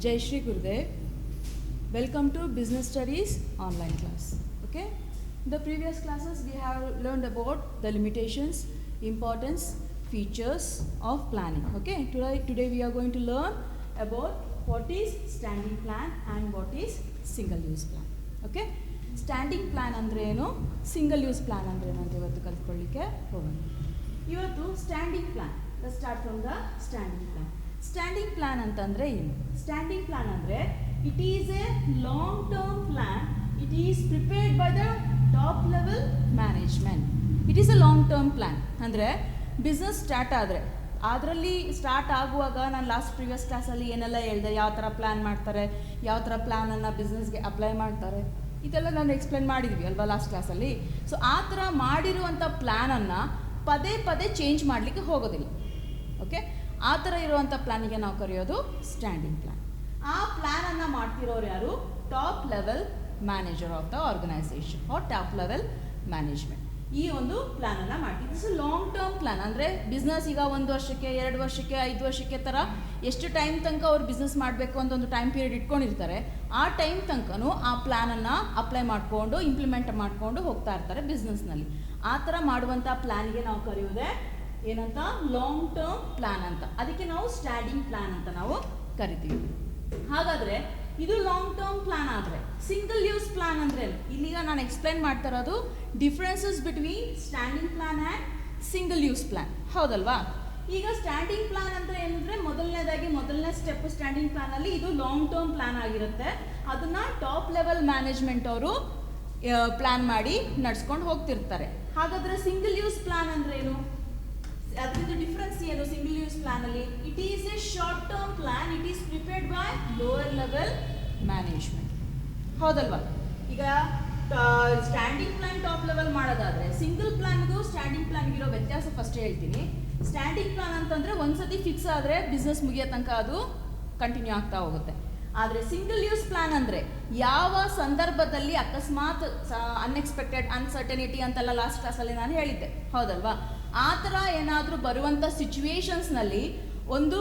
Jai Shri Gurudev. Welcome to Business Studies online class. Okay. In the previous classes we have learned about the limitations, importance, features of planning. Okay. Today we are going to learn about what is standing plan and what is single use plan. Okay. Standing plan ಅಂದ್ರೆ ಏನು, single use plan ಅಂದ್ರೆ ಏನು ಅಂತ ಇವತ್ತು ಕಲ್ತ್ಕೊಳ್ಳಿಕ್ಕೆ ಹೋಗೋಣ. ಇವತ್ತು standing plan. Let's start from the standing plan. Standing plan ಅಂತಂದರೆ ಏನು? ಸ್ಟ್ಯಾಂಡಿಂಗ್ ಪ್ಲಾನ್ ಅಂದರೆ it is A long term plan. It is prepared by the top level management. It is A long term plan. ಅಂದರೆ business start ಆದರೆ ಅದರಲ್ಲಿ start ಆಗುವಾಗ ನಾನು last previous ಕ್ಲಾಸಲ್ಲಿ ಏನೆಲ್ಲ ಹೇಳಿದೆ, ಯಾವ ಥರ ಪ್ಲ್ಯಾನ್ ಮಾಡ್ತಾರೆ, ಯಾವ ಥರ ಪ್ಲ್ಯಾನನ್ನು ಬಿಸ್ನೆಸ್ಗೆ ಅಪ್ಲೈ ಮಾಡ್ತಾರೆ, ಇದೆಲ್ಲ ನಾನು ಎಕ್ಸ್ಪ್ಲೇನ್ ಮಾಡಿದ್ವಿ ಅಲ್ವಾ ಲಾಸ್ಟ್ ಕ್ಲಾಸಲ್ಲಿ. ಸೊ ಆ ಥರ ಮಾಡಿರುವಂಥ ಪ್ಲ್ಯಾನನ್ನು ಪದೇ ಪದೇ ಚೇಂಜ್ ಮಾಡಲಿಕ್ಕೆ ಹೋಗೋದಿಲ್ಲ. ಓಕೆ, ಆ ಥರ ಇರುವಂಥ ಪ್ಲ್ಯಾನಿಗೆ ನಾವು ಕರೆಯೋದು ಸ್ಟ್ಯಾಂಡಿಂಗ್ ಪ್ಲ್ಯಾನ್. ಆ ಪ್ಲ್ಯಾನನ್ನು ಮಾಡ್ತಿರೋರು ಯಾರು? Top level manager of the organisation or top level management ಈ ಒಂದು ಪ್ಲ್ಯಾನನ್ನು ಮಾಡ್ತೀವಿ. This long term plan. ಅಂದರೆ ಬಿಸ್ನೆಸ್ ಈಗ 1 ವರ್ಷಕ್ಕೆ 2 ವರ್ಷಕ್ಕೆ 5 ವರ್ಷಕ್ಕೆ ಥರ ಎಷ್ಟು ಟೈಮ್ ತನಕ ಅವ್ರು ಬಿಸ್ನೆಸ್ ಮಾಡಬೇಕು ಅಂತ ಒಂದು ಟೈಮ್ ಪೀರಿಯಡ್ ಇಟ್ಕೊಂಡಿರ್ತಾರೆ. ಆ ಟೈಮ್ ತನಕನೂ ಆ ಪ್ಲ್ಯಾನನ್ನು ಅಪ್ಲೈ ಮಾಡಿಕೊಂಡು ಇಂಪ್ಲಿಮೆಂಟ್ ಮಾಡಿಕೊಂಡು ಹೋಗ್ತಾ ಇರ್ತಾರೆ ಬಿಸ್ನೆಸ್ನಲ್ಲಿ. ಆ ಥರ ಮಾಡುವಂಥ ಪ್ಲ್ಯಾನಿಗೆ ನಾವು ಕರೆಯೋದೇ ಏನಂತ? ಲಾಂಗ್ ಟರ್ಮ್ ಪ್ಲ್ಯಾನ್ ಅಂತ. ಅದಕ್ಕೆ ನಾವು ಸ್ಟ್ಯಾಂಡಿಂಗ್ ಪ್ಲ್ಯಾನ್ ಅಂತ ನಾವು ಕರಿತೀವಿ. ಹಾಗಾದರೆ ಇದು ಲಾಂಗ್ ಟರ್ಮ್ ಪ್ಲ್ಯಾನ್. ಆದರೆ ಸಿಂಗಲ್ ಯೂಸ್ ಪ್ಲ್ಯಾನ್ ಅಂದರೆ ಇಲ್ಲಿಗ ನಾನು ಎಕ್ಸ್ಪ್ಲೈನ್ ಮಾಡ್ತಾ ಇರೋದು differences between standing plan and single use plan. ಹೌದಲ್ವಾ? ಈಗ ಸ್ಟ್ಯಾಂಡಿಂಗ್ ಪ್ಲ್ಯಾನ್ ಅಂದರೆ ಏನಂದರೆ ಮೊದಲನೇ ಸ್ಟೆಪ್ ಸ್ಟ್ಯಾಂಡಿಂಗ್ ಪ್ಲ್ಯಾನಲ್ಲಿ ಇದು ಲಾಂಗ್ ಟರ್ಮ್ ಪ್ಲ್ಯಾನ್ ಆಗಿರುತ್ತೆ. ಅದನ್ನು ಟಾಪ್ ಲೆವೆಲ್ ಮ್ಯಾನೇಜ್ಮೆಂಟ್ ಅವರು ಪ್ಲ್ಯಾನ್ ಮಾಡಿ ನಡ್ಸ್ಕೊಂಡು ಹೋಗ್ತಿರ್ತಾರೆ. ಹಾಗಾದರೆ ಸಿಂಗಲ್ ಯೂಸ್ ಪ್ಲ್ಯಾನ್ ಅಂದರೆ ಏನು? ಅದರಿಂದ ಡಿಫ್ರೆನ್ಸ್ ಏನು? ಸಿಂಗಲ್ ಯೂಸ್ ಪ್ಲಾನ್ ಅಲ್ಲಿ it is A short term plan. It is prepared by lower level management. ಹೌದಲ್ವಾ? ಈಗ ಸ್ಟ್ಯಾಂಡಿಂಗ್ ಪ್ಲಾನ್ ಟಾಪ್ ಲೆವೆಲ್ ಮಾಡೋದಾದ್ರೆ ಸಿಂಗಲ್ ಪ್ಲಾನ್ಗೂ ಸ್ಟ್ಯಾಂಡಿಂಗ್ ಪ್ಲಾನ್ಗೆ ಇರೋ ವ್ಯತ್ಯಾಸ ಫಸ್ಟ್ ಹೇಳ್ತೀನಿ. ಸ್ಟ್ಯಾಂಡಿಂಗ್ ಪ್ಲಾನ್ ಅಂತಂದ್ರೆ ಒಂದ್ಸತಿ ಫಿಕ್ಸ್ ಆದರೆ ಬಿಸ್ನೆಸ್ ಮುಗಿಯೋ ತನಕ ಅದು ಕಂಟಿನ್ಯೂ ಆಗ್ತಾ ಹೋಗುತ್ತೆ. ಆದರೆ ಸಿಂಗಲ್ ಯೂಸ್ ಪ್ಲಾನ್ ಅಂದರೆ ಯಾವ ಸಂದರ್ಭದಲ್ಲಿ ಅಕಸ್ಮಾತ್ ಅನ್ಎಕ್ಸ್ಪೆಕ್ಟೆಡ್ ಅನ್ಸರ್ಟನಿಟಿ ಅಂತೆಲ್ಲ ಲಾಸ್ಟ್ ಕ್ಲಾಸಲ್ಲಿ ನಾನು ಹೇಳಿದ್ದೆ. ಹೌದಲ್ವಾ? ಆ ಥರ ಏನಾದರೂ ಬರುವಂಥ ಸಿಚುವೇಶನ್ಸ್ನಲ್ಲಿ ಒಂದು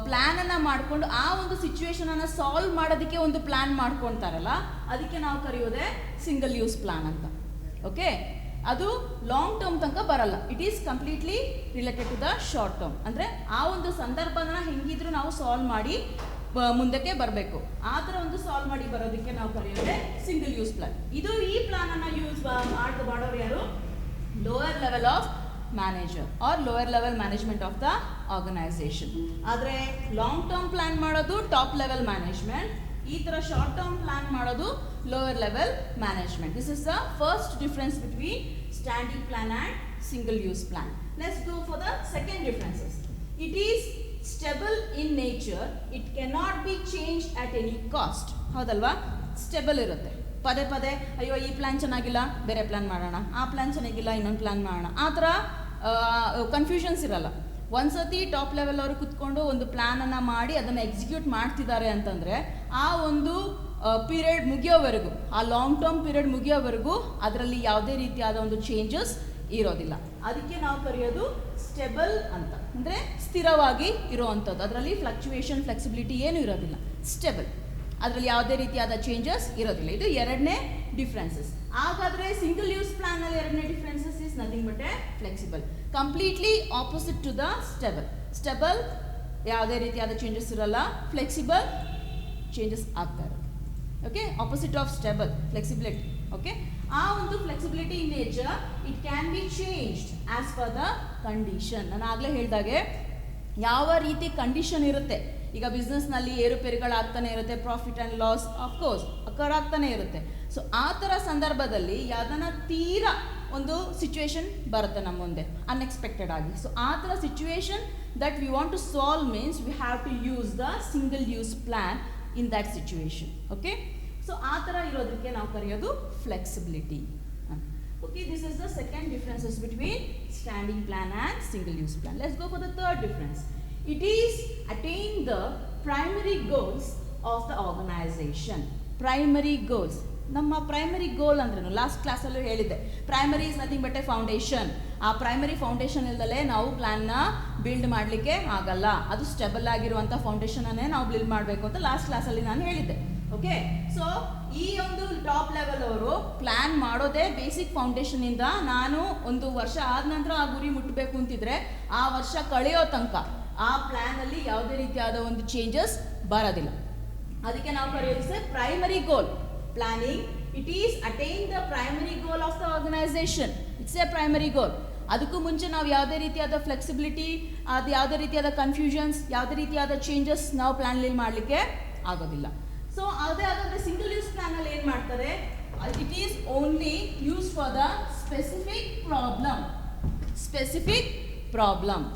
ಪ್ಲ್ಯಾನನ್ನು ಮಾಡಿಕೊಂಡು ಆ ಒಂದು ಸಿಚುವೇಶನನ್ನು ಸಾಲ್ವ್ ಮಾಡೋದಕ್ಕೆ ಒಂದು ಪ್ಲ್ಯಾನ್ ಮಾಡ್ಕೊಳ್ತಾರಲ್ಲ, ಅದಕ್ಕೆ ನಾವು ಕರೆಯೋದೇ ಸಿಂಗಲ್ ಯೂಸ್ ಪ್ಲ್ಯಾನ್ ಅಂತ. ಓಕೆ, ಅದು ಲಾಂಗ್ ಟರ್ಮ್ ತನಕ ಬರಲ್ಲ. It is completely related to the short term. ಅಂದರೆ ಆ ಒಂದು ಸಂದರ್ಭನ ಹೆಂಗಿದ್ರು ನಾವು ಸಾಲ್ವ್ ಮಾಡಿ ಮುಂದಕ್ಕೆ ಬರಬೇಕು. ಆ ಥರ ಒಂದು ಸಾಲ್ವ್ ಮಾಡಿ ಬರೋದಕ್ಕೆ ನಾವು ಕರೆಯೋದೇ ಸಿಂಗಲ್ ಯೂಸ್ ಪ್ಲಾನ್. ಇದು ಈ ಪ್ಲಾನನ್ನು ಯೂಸ್ ಮಾಡೋರು ಯಾರು? Lower level of manager or lower level management of the organisation. ಆದರೆ ಲಾಂಗ್ ಟರ್ಮ್ ಪ್ಲಾನ್ ಮಾಡೋದು ಟಾಪ್ ಲೆವೆಲ್ ಮ್ಯಾನೇಜ್ಮೆಂಟ್. ಈ ಥರ ಶಾರ್ಟ್ ಟರ್ಮ್ ಪ್ಲಾನ್ ಮಾಡೋದು lower level management. This is the first difference between standing plan and single use plan. Let's go for the second differences. It is stable in nature. It cannot be change at any cost. ಹೌದಲ್ವಾ? Stable ಇರುತ್ತೆ. ಪದೇ ಪದೇ ಅಯ್ಯೋ ಈ plan ಚೆನ್ನಾಗಿಲ್ಲ, ಬೇರೆ plan ಮಾಡೋಣ, ಆ ಪ್ಲ್ಯಾನ್ ಚೆನ್ನಾಗಿಲ್ಲ, ಇನ್ನೊಂದು ಪ್ಲ್ಯಾನ್ ಮಾಡೋಣ, ಆ ಥರ ಕನ್ಫ್ಯೂಷನ್ಸ್ ಇರಲ್ಲ. ಒಂದ್ಸತಿ ಟಾಪ್ ಲೆವೆಲ್ ಅವರು ಕುತ್ಕೊಂಡು ಒಂದು ಪ್ಲ್ಯಾನನ್ನು ಮಾಡಿ ಅದನ್ನು ಎಕ್ಸಿಕ್ಯೂಟ್ ಮಾಡ್ತಿದ್ದಾರೆ ಅಂತಂದರೆ ಆ ಒಂದು ಪೀರಿಯಡ್ ಮುಗಿಯೋವರೆಗೂ, ಆ ಲಾಂಗ್ ಟರ್ಮ್ ಪೀರಿಯಡ್ ಮುಗಿಯೋವರೆಗೂ ಅದರಲ್ಲಿ ಯಾವುದೇ ರೀತಿಯಾದ ಒಂದು ಚೇಂಜಸ್ ಇರೋದಿಲ್ಲ. ಅದಕ್ಕೆ ನಾವು ಕರೆಯೋದು ಸ್ಟೆಬಲ್ ಅಂತ. ಅಂದರೆ ಸ್ಥಿರವಾಗಿ ಇರೋವಂಥದ್ದು. ಅದರಲ್ಲಿ ಫ್ಲಕ್ಚುಯೇಷನ್ ಫ್ಲೆಕ್ಸಿಬಿಲಿಟಿ ಏನೂ ಇರೋದಿಲ್ಲ. ಸ್ಟೆಬಲ್, ಅದರಲ್ಲಿ ಯಾವುದೇ ರೀತಿಯಾದ ಚೇಂಜಸ್ ಇರೋದಿಲ್ಲ. ಇದು ಎರಡನೇ ಡಿಫ್ರೆನ್ಸಸ್. ಹಾಗಾದರೆ ಸಿಂಗಲ್ ಯೂಸ್ ಪ್ಲಾನಲ್ಲಿ ಎರಡನೇ differences is nothing but a flexible. Completely opposite to the stable. Stable ಯಾವುದೇ ರೀತಿಯಾದ ಚೇಂಜಸ್ ಇರಲ್ಲ. ಫ್ಲೆಕ್ಸಿಬಲ್ ಚೇಂಜಸ್ ಆಗ್ತಾ ಇರುತ್ತೆ. Okay, opposite of stable flexibility. Okay, ಆ ಒಂದು flexibility in nature it can be changed as per the condition. ನಾನು ಆಗಲೇ ಹೇಳಿದಾಗೆ ಯಾವ ರೀತಿ ಕಂಡೀಷನ್ ಇರುತ್ತೆ. ಈಗ ಬಿಸ್ನೆಸ್ನಲ್ಲಿ ಏರುಪೇರುಗಳಾಗ್ತಾನೆ ಇರುತ್ತೆ. Profit and loss of course occur ಆಗ್ತಾನೆ ಇರುತ್ತೆ. ಸೊ ಆ ಥರ ಸಂದರ್ಭದಲ್ಲಿ ಯಾವುದನ್ನ ತೀರಾ ಒಂದು ಸಿಚುವೇಶನ್ ಬರುತ್ತೆ ನಮ್ಮ ಮುಂದೆ ಅನ್ಎಕ್ಸ್ಪೆಕ್ಟೆಡ್ ಆಗಿ. ಸೊ ಆ ಥರ situation that we want to solve means we have to use the single use plan in that situation. Okay, so ಆ ಥರ ಇರೋದಕ್ಕೆ ನಾವು ಕರೆಯೋದು flexibility. Okay, this is the second differences between standing plan and single use plan. Let's go for the third difference. It is attain the primary goals of the organization. Primary goals. ನಮ್ಮ primary ಗೋಲ್ ಅಂದ್ರೇನು last ಕ್ಲಾಸಲ್ಲೂ ಹೇಳಿದ್ದೆ. Primary is nothing but A foundation. ಆ primary foundation ಇಲ್ದಲೇ ನಾವು ಪ್ಲ್ಯಾನ್ನ build ಮಾಡಲಿಕ್ಕೆ ಆಗಲ್ಲ. ಅದು stable ಆಗಿರುವಂಥ ಫೌಂಡೇಶನನ್ನೇ ನಾವು ಬಿಲ್ಡ್ ಮಾಡಬೇಕು ಅಂತ ಲಾಸ್ಟ್ ಕ್ಲಾಸಲ್ಲಿ ನಾನು ಹೇಳಿದ್ದೆ. ಓಕೆ, ಸೊ ಈ ಒಂದು ಟಾಪ್ ಲೆವೆಲ್ ಅವರು ಪ್ಲ್ಯಾನ್ ಮಾಡೋದೇ ಬೇಸಿಕ್ ಫೌಂಡೇಶನಿಂದ. ನಾನು ಒಂದು ವರ್ಷ ಆದ ನಂತರ ಆ ಗುರಿ ಮುಟ್ಟಬೇಕು ಅಂತಿದ್ರೆ ಆ ವರ್ಷ ಕಳೆಯೋ ತನಕ ಆ ಪ್ಲ್ಯಾನಲ್ಲಿ ಯಾವುದೇ ರೀತಿಯಾದ ಒಂದು ಚೇಂಜಸ್ ಬರೋದಿಲ್ಲ. ಅದಕ್ಕೆ ನಾವು ಕರೆಯೋದು primary goal planning. It is attain the primary goal of the organisation. It's a primary goal. ಅದಕ್ಕೂ ಮುಂಚೆ ನಾವು ಯಾವುದೇ ರೀತಿಯಾದ ಫ್ಲೆಕ್ಸಿಬಿಲಿಟಿ, ಅದು ಯಾವುದೇ ರೀತಿಯಾದ ಕನ್ಫ್ಯೂಷನ್ಸ್, ಯಾವುದೇ ರೀತಿಯಾದ ಚೇಂಜಸ್ ನಾವು ಪ್ಲ್ಯಾನಲ್ಲಿ ಮಾಡಲಿಕ್ಕೆ ಆಗೋದಿಲ್ಲ. ಸೊ ಅದೇ ಹಾಗಾದರೆ ಸಿಂಗಲ್ ಯೂಸ್ ಪ್ಲ್ಯಾನಲ್ಲಿ ಏನು ಮಾಡ್ತಾರೆ? It is only use for the specific problem.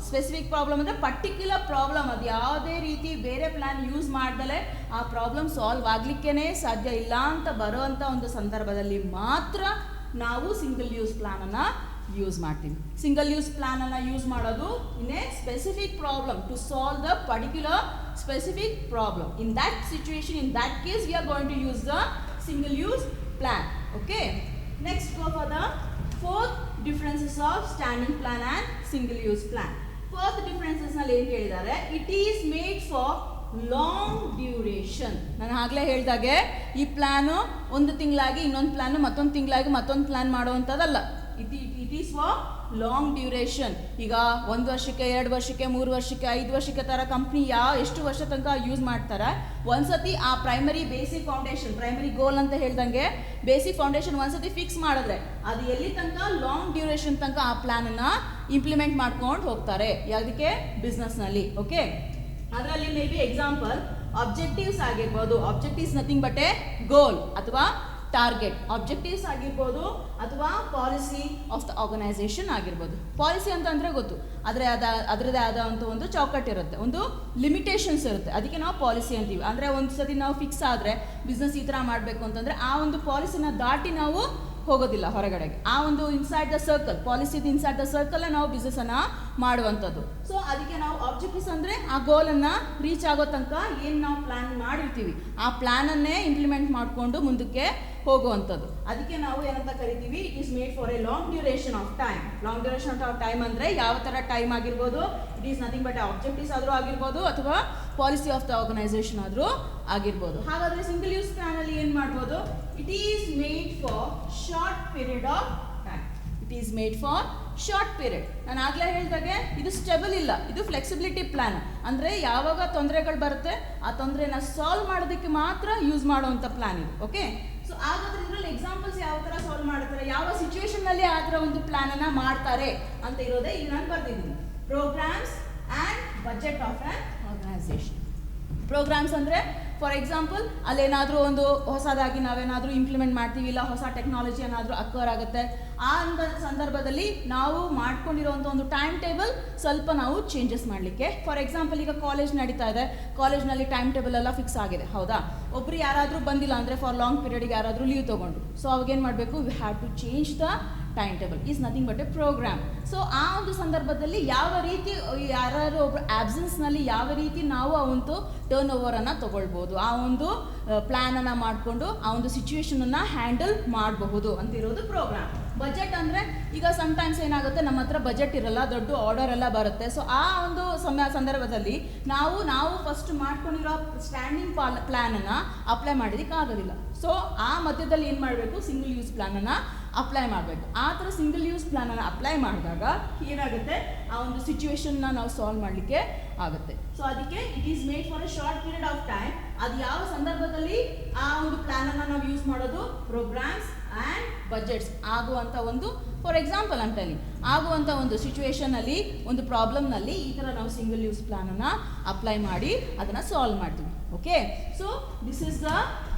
Specific problem ಅಂದರೆ ಪರ್ಟಿಕ್ಯುಲರ್ ಪ್ರಾಬ್ಲಮ್. ಅದು ಯಾವುದೇ ರೀತಿ ಬೇರೆ ಪ್ಲ್ಯಾನ್ ಯೂಸ್ ಮಾಡ್ದಲೇ ಆ ಪ್ರಾಬ್ಲಮ್ ಸಾಲ್ವ್ ಆಗಲಿಕ್ಕೇ ಸಾಧ್ಯ ಇಲ್ಲ ಅಂತ ಬರೋವಂಥ ಒಂದು ಸಂದರ್ಭದಲ್ಲಿ ಮಾತ್ರ ನಾವು ಸಿಂಗಲ್ ಯೂಸ್ ಪ್ಲ್ಯಾನನ್ನು ಯೂಸ್ ಮಾಡ್ತೀವಿ. ಸಿಂಗಲ್ ಯೂಸ್ ಪ್ಲ್ಯಾನನ್ನು ಯೂಸ್ ಮಾಡೋದು in a specific problem to solve the particular specific problem. In that situation, in that case, we are going to use the single use plan. Okay, next go for the fourth differences of standing plan and single use plan. Fourth differences ನಲ್ಲಿ ಏನು ಹೇಳಿದ್ದಾರೆ? It is made for long duration. ನಾನು ಆಗಲೇ ಹೇಳಿದಾಗೆ ಈ plan ಒಂದು ತಿಂಗಳಾಗಿ ಇನ್ನೊಂದು plan, ಮತ್ತೊಂದು ತಿಂಗಳಾಗಿ ಮತ್ತೊಂದು ಪ್ಲಾನ್ ಮಾಡುವಂಥದ್ದಲ್ಲ. It is for long duration. ಈಗ 1 ವರ್ಷಕ್ಕೆ, 2 ವರ್ಷಕ್ಕೆ, 3 ವರ್ಷಕ್ಕೆ, 5 ವರ್ಷಕ್ಕೆ ಥರ ಕಂಪ್ನಿ ಎಷ್ಟು ವರ್ಷ ತನಕ ಯೂಸ್ ಮಾಡ್ತಾರೆ. ಒಂದ್ಸತಿ ಆ primary basic foundation, primary goal ಅಂತ ಹೇಳ್ದಂಗೆ ಬೇಸಿಕ್ ಫೌಂಡೇಶನ್ ಒಂದ್ಸತಿ ಫಿಕ್ಸ್ ಮಾಡಿದ್ರೆ ಅದು ಎಲ್ಲಿ ತನಕ ಲಾಂಗ್ ಡ್ಯೂರೇಷನ್ ತನಕ ಆ ಪ್ಲಾನನ್ನು ಇಂಪ್ಲಿಮೆಂಟ್ ಮಾಡ್ಕೊಂಡು ಹೋಗ್ತಾರೆ. ಯಾವುದಕ್ಕೆ? ಬಿಸ್ನೆಸ್ನಲ್ಲಿ. ಓಕೆ, ಅದರಲ್ಲಿ ಮೇ ಬಿ ಎಕ್ಸಾಂಪಲ್ ಆಬ್ಜೆಕ್ಟಿವ್ಸ್ ಆಗಿರ್ಬೋದು. Objectives nothing but a goal ಅಥವಾ ಟಾರ್ಗೆಟ್. ಆಬ್ಜೆಕ್ಟಿವ್ಸ್ ಆಗಿರ್ಬೋದು ಅಥವಾ ಪಾಲಿಸಿ ಆಫ್ ದ ಆರ್ಗನೈಸೇಷನ್ ಆಗಿರ್ಬೋದು. ಪಾಲಿಸಿ ಅಂತಂದರೆ ಗೊತ್ತು, ಅದರದೇ ಆದಂಥ ಒಂದು ಚೌಕಟ್ಟು ಇರುತ್ತೆ, ಒಂದು ಲಿಮಿಟೇಷನ್ಸ್ ಇರುತ್ತೆ. ಅದಕ್ಕೆ ನಾವು ಪಾಲಿಸಿ ಅಂತೀವಿ. ಅಂದರೆ ಒಂದು ಸತಿ ನಾವು ಫಿಕ್ಸ್ ಆದರೆ ಬಿಸ್ನೆಸ್ ಈ ಥರ ಮಾಡಬೇಕು ಅಂತಂದರೆ ಆ ಒಂದು ಪಾಲಿಸಿನ ದಾಟಿ ನಾವು ಹೋಗೋದಿಲ್ಲ ಹೊರಗಡೆಗೆ. ಆ ಒಂದು ಇನ್ಸೈಡ್ ದ ಸರ್ಕಲ್, ಪಾಲಿಸಿದು ಇನ್ಸೈಡ್ ದ ಸರ್ಕಲ್ ನಾವು ಬಿಸ್ನೆಸ್ಸನ್ನು ಮಾಡುವಂಥದ್ದು. ಸೊ ಅದಕ್ಕೆ ನಾವು ಆಬ್ಜೆಕ್ಟಿವ್ಸ್ ಅಂದರೆ ಆ ಗೋಲನ್ನು ರೀಚ್ ಆಗೋ ತನಕ ಏನು ನಾವು ಪ್ಲ್ಯಾನ್ ಮಾಡಿರ್ತೀವಿ ಆ ಪ್ಲ್ಯಾನನ್ನೇ ಇಂಪ್ಲಿಮೆಂಟ್ ಮಾಡಿಕೊಂಡು ಮುಂದಕ್ಕೆ ಹೋಗುವಂಥದ್ದು. ಅದಕ್ಕೆ ನಾವು ಏನಂತ ಕರಿತೀವಿ? It is made for A long duration of time. Long duration of time ಅಂದರೆ ಯಾವ ಥರ ಟೈಮ್ ಆಗಿರ್ಬೋದು. It is nothing but objectives ಆದರೂ ಆಗಿರ್ಬೋದು ಅಥವಾ ಪಾಲಿಸಿ ಆಫ್ ದ ಆರ್ಗನೈಸೇಷನ್ ಆದರೂ ಆಗಿರ್ಬೋದು. ಹಾಗಾದರೆ ಸಿಂಗಲ್ ಯೂಸ್ ಪ್ಲ್ಯಾನಲ್ಲಿ ಏನು ಮಾಡ್ಬೋದು? It is made for short period of time. It is made for short period. ನಾನು ಆಗಲೇ ಹೇಳಿದಾಗೆ ಇದು ಸ್ಟೆಬಲ್ ಇಲ್ಲ, ಇದು ಫ್ಲೆಕ್ಸಿಬಿಲಿಟಿ ಪ್ಲ್ಯಾನ್. ಅಂದರೆ ಯಾವಾಗ ತೊಂದರೆಗಳು ಬರುತ್ತೆ ಆ ತೊಂದರೆನ ಸಾಲ್ವ್ ಮಾಡೋದಕ್ಕೆ ಮಾತ್ರ ಯೂಸ್ ಮಾಡುವಂಥ ಪ್ಲ್ಯಾನ್ ಇದು. ಓಕೆ, ಸೊ ಹಾಗಾದ್ರೆ ಇದರಲ್ಲಿ ಎಕ್ಸಾಂಪಲ್ಸ್ ಯಾವ ಥರ ಸಾಲ್ವ್ ಮಾಡ್ತಾರೆ, ಯಾವ ಸಿಚುವೇಶನ್ನಲ್ಲಿ ಆ ಥರ ಒಂದು ಪ್ಲ್ಯಾನನ್ನು ಮಾಡ್ತಾರೆ ಅಂತ ಇರೋದೇ ಇಲ್ಲಿ ನಾನು ಬರ್ತಿದ್ದೀನಿ. Programs and budget of an organisation. Programs ಅಂದರೆ ಫಾರ್ ಎಕ್ಸಾಂಪಲ್ ಅಲ್ಲೇನಾದರೂ ಒಂದು ಹೊಸದಾಗಿ ನಾವೇನಾದರೂ ಇಂಪ್ಲಿಮೆಂಟ್ ಮಾಡ್ತೀವಿ, ಇಲ್ಲ ಹೊಸ ಟೆಕ್ನಾಲಜಿ ಏನಾದರೂ ಅಕ್ವರ್ ಆಗುತ್ತೆ. ಆ ಸಂದರ್ಭದಲ್ಲಿ ನಾವು ಮಾಡ್ಕೊಂಡಿರೋವಂಥ ಒಂದು ಟೈಮ್ ಟೇಬಲ್ ಸ್ವಲ್ಪ ನಾವು ಚೇಂಜಸ್ ಮಾಡಲಿಕ್ಕೆ. ಫಾರ್ ಎಕ್ಸಾಂಪಲ್ ಈಗ ಕಾಲೇಜ್ ನಡೀತಾ ಇದೆ, ಕಾಲೇಜ್ನಲ್ಲಿ ಟೈಮ್ ಟೇಬಲ್ ಎಲ್ಲ ಫಿಕ್ಸ್ ಆಗಿದೆ, ಹೌದಾ? ಒಬ್ಬರು ಯಾರಾದರೂ ಬಂದಿಲ್ಲ ಅಂದರೆ ಫಾರ್ ಲಾಂಗ್ ಪೀರಿಯಡ್ಗೆ ಯಾರಾದರೂ ಲೀವ್ ತೊಗೊಂಡು, ಸೊ ಅವಾಗೇನು ಮಾಡಬೇಕು? We have to change the time table. Is nothing but a programme. So ಆ ಒಂದು ಸಂದರ್ಭದಲ್ಲಿ ಯಾವ ರೀತಿ ಯಾರು ಒಬ್ಬರು ಆಬ್ಸೆನ್ಸ್ನಲ್ಲಿ ಯಾವ ರೀತಿ ನಾವು ಆ ಒಂದು ಟರ್ನ್ ಓವರನ್ನು ತೊಗೊಳ್ಬೋದು, ಆ ಒಂದು ಪ್ಲ್ಯಾನನ್ನು ಮಾಡಿಕೊಂಡು ಆ ಒಂದು ಸಿಚುವೇಶನನ್ನು ಹ್ಯಾಂಡಲ್ ಮಾಡಬಹುದು ಅಂತಿರೋದು ಪ್ರೋಗ್ರಾಮ್. ಬಜೆಟ್ ಅಂದರೆ ಈಗ ಸಮ್ಟೈಮ್ಸ್ ಏನಾಗುತ್ತೆ, ನಮ್ಮ ಹತ್ರ ಬಜೆಟ್ ಇರಲ್ಲ, ದೊಡ್ಡ ಆರ್ಡರ್ ಎಲ್ಲ ಬರುತ್ತೆ. ಸೊ ಆ ಒಂದು ಸಂದರ್ಭದಲ್ಲಿ ನಾವು ಫಸ್ಟ್ ಮಾಡ್ಕೊಂಡಿರೋ ಸ್ಟ್ಯಾಂಡಿಂಗ್ ಪ್ಲ್ಯಾನನ್ನು ಅಪ್ಲೈ ಮಾಡೋದಕ್ಕೆ ಆಗೋದಿಲ್ಲ. ಸೊ ಆ ಮಧ್ಯದಲ್ಲಿ ಏನು ಮಾಡಬೇಕು? ಸಿಂಗಲ್ ಯೂಸ್ ಪ್ಲ್ಯಾನನ್ನು ಅಪ್ಲೈ ಮಾಡಬೇಕು. ಆ ಥರ ಸಿಂಗಲ್ ಯೂಸ್ ಪ್ಲ್ಯಾನನ್ನು ಅಪ್ಲೈ ಮಾಡಿದಾಗ ಏನಾಗುತ್ತೆ? ಆ ಒಂದು ಸಿಚುವೇಶನ್ನ ನಾವು ಸಾಲ್ವ್ ಮಾಡಲಿಕ್ಕೆ ಆಗುತ್ತೆ. ಸೊ ಅದಕ್ಕೆ it is made for A short period of time. ಅದು ಯಾವ ಸಂದರ್ಭದಲ್ಲಿ ಆ ಒಂದು ಪ್ಲ್ಯಾನನ್ನು ನಾವು ಯೂಸ್ ಮಾಡೋದು? ಪ್ರೋಗ್ರಾಮ್ಸ್ ಆ್ಯಂಡ್ ಬಜೆಟ್ಸ್ ಆಗುವಂಥ ಒಂದು, ಫಾರ್ ಎಕ್ಸಾಂಪಲ್ ಅಂತಲ್ಲಿ ಆಗುವಂಥ ಒಂದು ಸಿಚುವೇಶನಲ್ಲಿ, ಒಂದು ಪ್ರಾಬ್ಲಮ್ನಲ್ಲಿ ಈ ಥರ ನಾವು ಸಿಂಗಲ್ ಯೂಸ್ ಪ್ಲ್ಯಾನನ್ನು ಅಪ್ಲೈ ಮಾಡಿ ಅದನ್ನು ಸಾಲ್ವ್ ಮಾಡ್ತೀವಿ. Okay, so this is the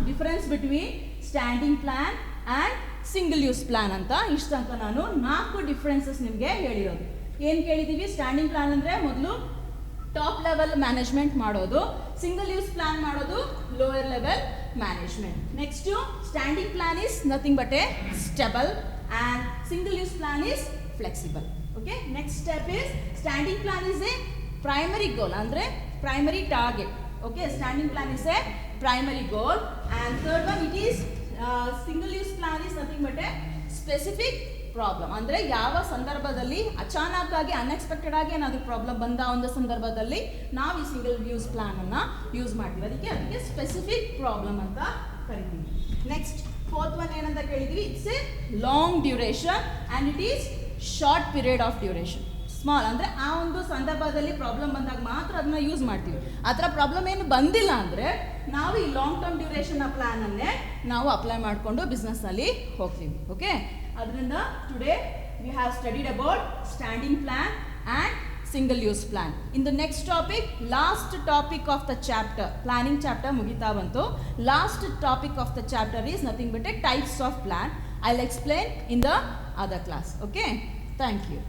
difference between standing plan and single use plan ಅಂತ. ಇಷ್ಟು ತನಕ ನಾನು 4 ಡಿಫ್ರೆನ್ಸಸ್ ನಿಮಗೆ ಹೇಳಿರೋದು. ಏನು ಕೇಳಿದ್ದೀವಿ? ಸ್ಟ್ಯಾಂಡಿಂಗ್ ಪ್ಲ್ಯಾನ್ ಅಂದರೆ ಮೊದಲು ಟಾಪ್ ಲೆವೆಲ್ ಮ್ಯಾನೇಜ್ಮೆಂಟ್ ಮಾಡೋದು, ಸಿಂಗಲ್ ಯೂಸ್ ಪ್ಲ್ಯಾನ್ ಮಾಡೋದು lower level management. Next standing plan is nothing but a stable and single use plan is flexible. Okay, next step is standing plan is a primary goal ಅಂದರೆ primary target. Okay, standing plan is a primary goal, and third one it is single use plan is nothing but a specific problem ಅಂದರೆ ಯಾವ ಸಂದರ್ಭದಲ್ಲಿ ಅಚಾನಕ್ಕಾಗಿ unexpected ಆಗಿ ಏನಾದರೂ problem ಬಂದ ಒಂದು ಸಂದರ್ಭದಲ್ಲಿ ನಾವು ಈ ಸಿಂಗಲ್ ಯೂಸ್ ಪ್ಲಾನನ್ನು ಯೂಸ್ ಮಾಡ್ತೀವಿ, ಅದಕ್ಕೆ ಸ್ಪೆಸಿಫಿಕ್ ಪ್ರಾಬ್ಲಮ್ ಅಂತ ಕರಿತೀವಿ. ನೆಕ್ಸ್ಟ್ ಫೋರ್ತ್ ಒನ್ ಏನಂತ ಕೇಳಿದ್ವಿ, it's A long duration and it is short period of duration. Small ಅಂದರೆ ಆ ಒಂದು ಸಂದರ್ಭದಲ್ಲಿ ಪ್ರಾಬ್ಲಮ್ ಬಂದಾಗ ಮಾತ್ರ ಅದನ್ನ ಯೂಸ್ ಮಾಡ್ತೀವಿ. ಆ ಥರ ಪ್ರಾಬ್ಲಮ್ ಏನು ಬಂದಿಲ್ಲ ಅಂದರೆ ನಾವು ಈ ಲಾಂಗ್ ಟರ್ಮ್ ಡ್ಯೂರೇಷನ್ನ ಪ್ಲ್ಯಾನನ್ನೇ ನಾವು ಅಪ್ಲೈ ಮಾಡಿಕೊಂಡು ಬಿಸ್ನೆಸ್ನಲ್ಲಿ ಹೋಗ್ತೀವಿ. ಓಕೆ, ಅದರಿಂದ today we have studied about standing plan and single use plan. In the next topic, last topic of the chapter, planning chapter ಮುಗಿತಾ ಬಂತು. Last topic of the chapter is nothing but a types of plan. I will explain in the other class. Okay, thank you.